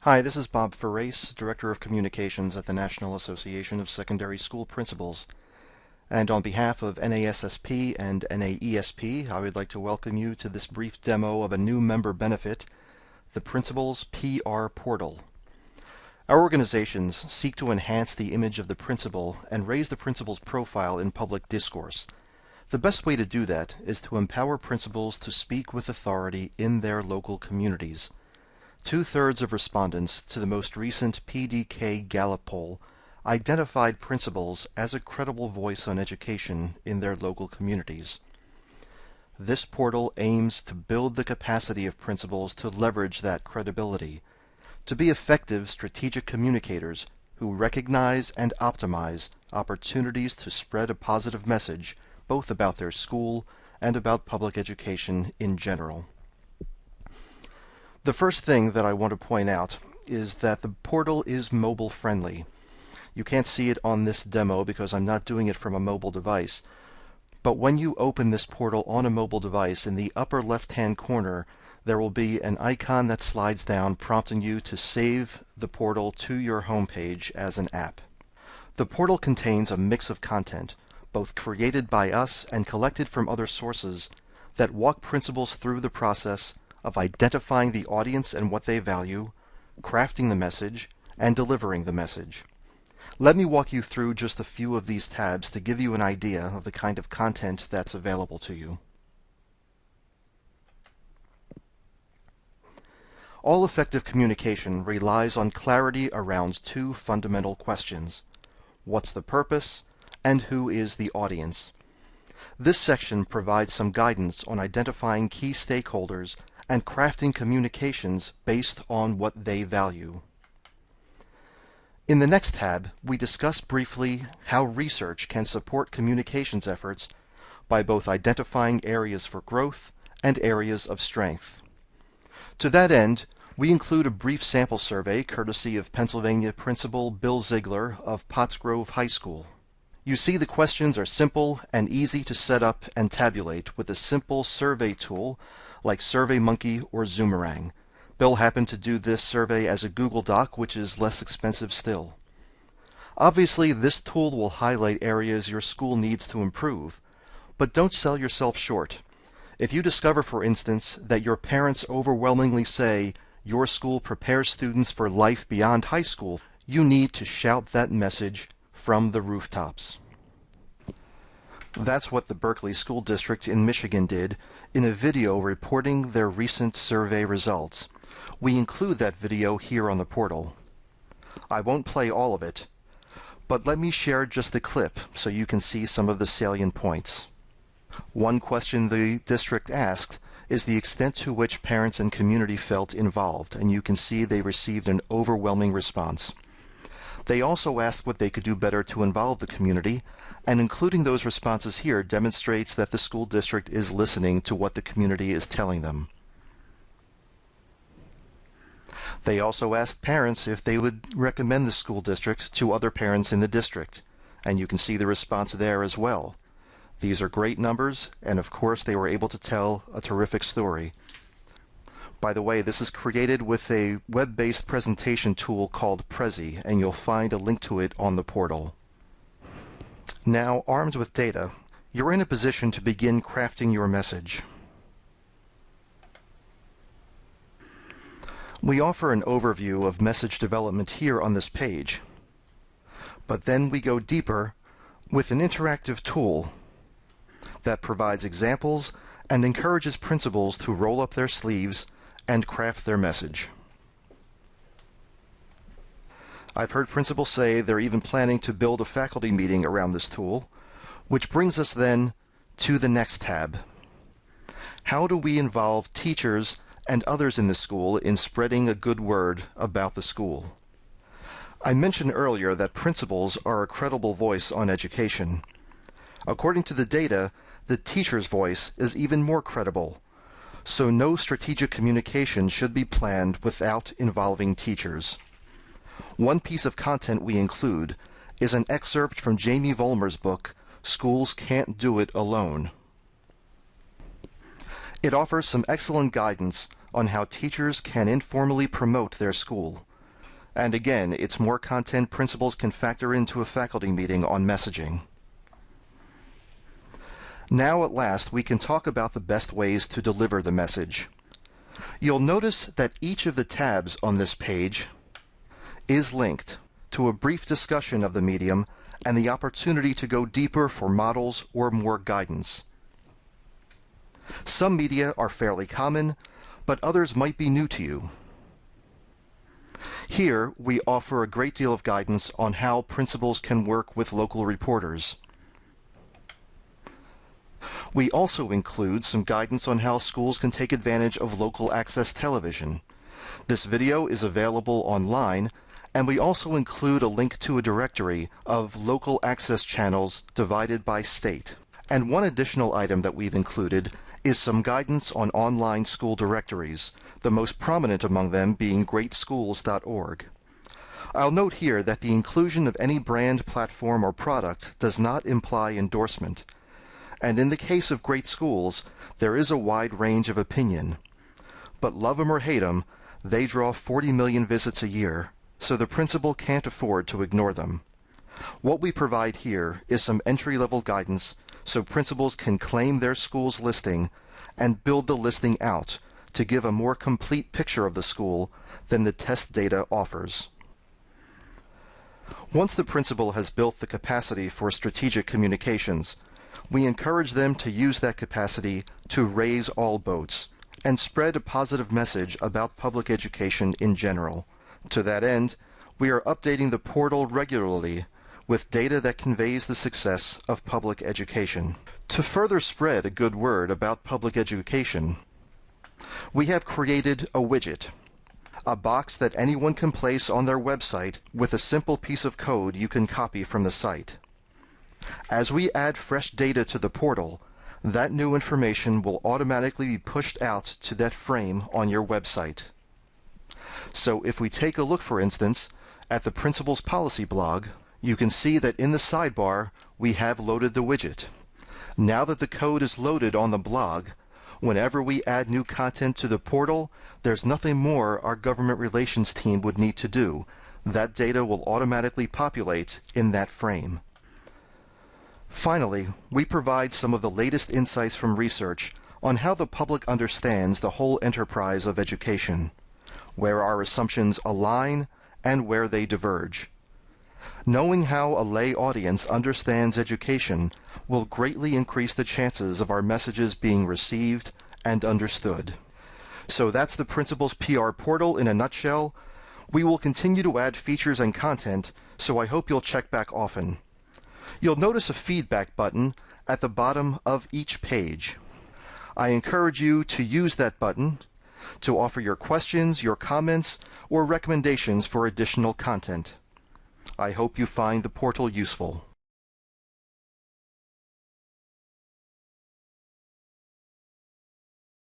Hi, this is Bob Ferrace, Director of Communications at the National Association of Secondary School Principals. And on behalf of NASSP and NAESP, I would like to welcome you to this brief demo of a new member benefit, the Principal's PR Portal. Our organizations seek to enhance the image of the principal and raise the principal's profile in public discourse. The best way to do that is to empower principals to speak with authority in their local communities. 2/3 of respondents to the most recent PDK Gallup poll identified principals as a credible voice on education in their local communities. This portal aims to build the capacity of principals to leverage that credibility, to be effective strategic communicators who recognize and optimize opportunities to spread a positive message both about their school and about public education in general. The first thing that I want to point out is that the portal is mobile friendly. You can't see it on this demo because I'm not doing it from a mobile device, but when you open this portal on a mobile device, in the upper left-hand corner there will be an icon that slides down prompting you to save the portal to your home page as an app. The portal contains a mix of content, both created by us and collected from other sources, that walk principals through the process of identifying the audience and what they value, crafting the message, and delivering the message. Let me walk you through just a few of these tabs to give you an idea of the kind of content that's available to you. All effective communication relies on clarity around two fundamental questions. What's the purpose, and who is the audience? This section provides some guidance on identifying key stakeholders and crafting communications based on what they value. In the next tab, we discuss briefly how research can support communications efforts by both identifying areas for growth and areas of strength. To that end, we include a brief sample survey courtesy of Pennsylvania Principal Bill Ziegler of Pottsgrove High School. You see the questions are simple and easy to set up and tabulate with a simple survey tool like SurveyMonkey or Zoomerang. Bill happened to do this survey as a Google Doc, which is less expensive still. Obviously, this tool will highlight areas your school needs to improve, but don't sell yourself short. If you discover, for instance, that your parents overwhelmingly say your school prepares students for life beyond high school, you need to shout that message from the rooftops. That's what the Berkeley School District in Michigan did in a video reporting their recent survey results. We include that video here on the portal. I won't play all of it, but let me share just the clip so you can see some of the salient points. One question the district asked is the extent to which parents and community felt involved, and you can see they received an overwhelming response. They also asked what they could do better to involve the community, and including those responses here demonstrates that the school district is listening to what the community is telling them. They also asked parents if they would recommend the school district to other parents in the district, and you can see the response there as well. These are great numbers, and of course they were able to tell a terrific story. By the way, this is created with a web-based presentation tool called Prezi, and you'll find a link to it on the portal. Now, armed with data, you're in a position to begin crafting your message. We offer an overview of message development here on this page, but then we go deeper with an interactive tool that provides examples and encourages principals to roll up their sleeves and craft their message. I've heard principals say they're even planning to build a faculty meeting around this tool, which brings us then to the next tab. How do we involve teachers and others in the school in spreading a good word about the school? I mentioned earlier that principals are a credible voice on education. According to the data, the teacher's voice is even more credible, so no strategic communication should be planned without involving teachers. One piece of content we include is an excerpt from Jamie Vollmer's book, Schools Can't Do It Alone. It offers some excellent guidance on how teachers can informally promote their school. And again, it's more content principals can factor into a faculty meeting on messaging. Now at last, we can talk about the best ways to deliver the message. You'll notice that each of the tabs on this page is linked to a brief discussion of the medium and the opportunity to go deeper for models or more guidance. Some media are fairly common, but others might be new to you. Here, we offer a great deal of guidance on how principals can work with local reporters. We also include some guidance on how schools can take advantage of local access television. This video is available online, and we also include a link to a directory of local access channels divided by state. And one additional item that we've included is some guidance on online school directories, the most prominent among them being greatschools.org. I'll note here that the inclusion of any brand, platform, or product does not imply endorsement. And in the case of Great Schools, there is a wide range of opinion. But love 'em or hate 'em, they draw 40 million visits a year, so the principal can't afford to ignore them. What we provide here is some entry-level guidance so principals can claim their school's listing and build the listing out to give a more complete picture of the school than the test data offers. Once the principal has built the capacity for strategic communications, we encourage them to use that capacity to raise all boats and spread a positive message about public education in general. To that end, we are updating the portal regularly with data that conveys the success of public education. To further spread a good word about public education, we have created a widget, a box that anyone can place on their website with a simple piece of code you can copy from the site. As we add fresh data to the portal, that new information will automatically be pushed out to that frame on your website. So if we take a look, for instance, at the Principal's Policy blog, you can see that in the sidebar we have loaded the widget. Now that the code is loaded on the blog, whenever we add new content to the portal, there's nothing more our government relations team would need to do. That data will automatically populate in that frame. Finally, we provide some of the latest insights from research on how the public understands the whole enterprise of education, where our assumptions align and where they diverge. Knowing how a lay audience understands education will greatly increase the chances of our messages being received and understood. So that's the Principal's PR portal in a nutshell. We will continue to add features and content, so I hope you'll check back often. You'll notice a feedback button at the bottom of each page. I encourage you to use that button to offer your questions, your comments, or recommendations for additional content. I hope you find the portal useful.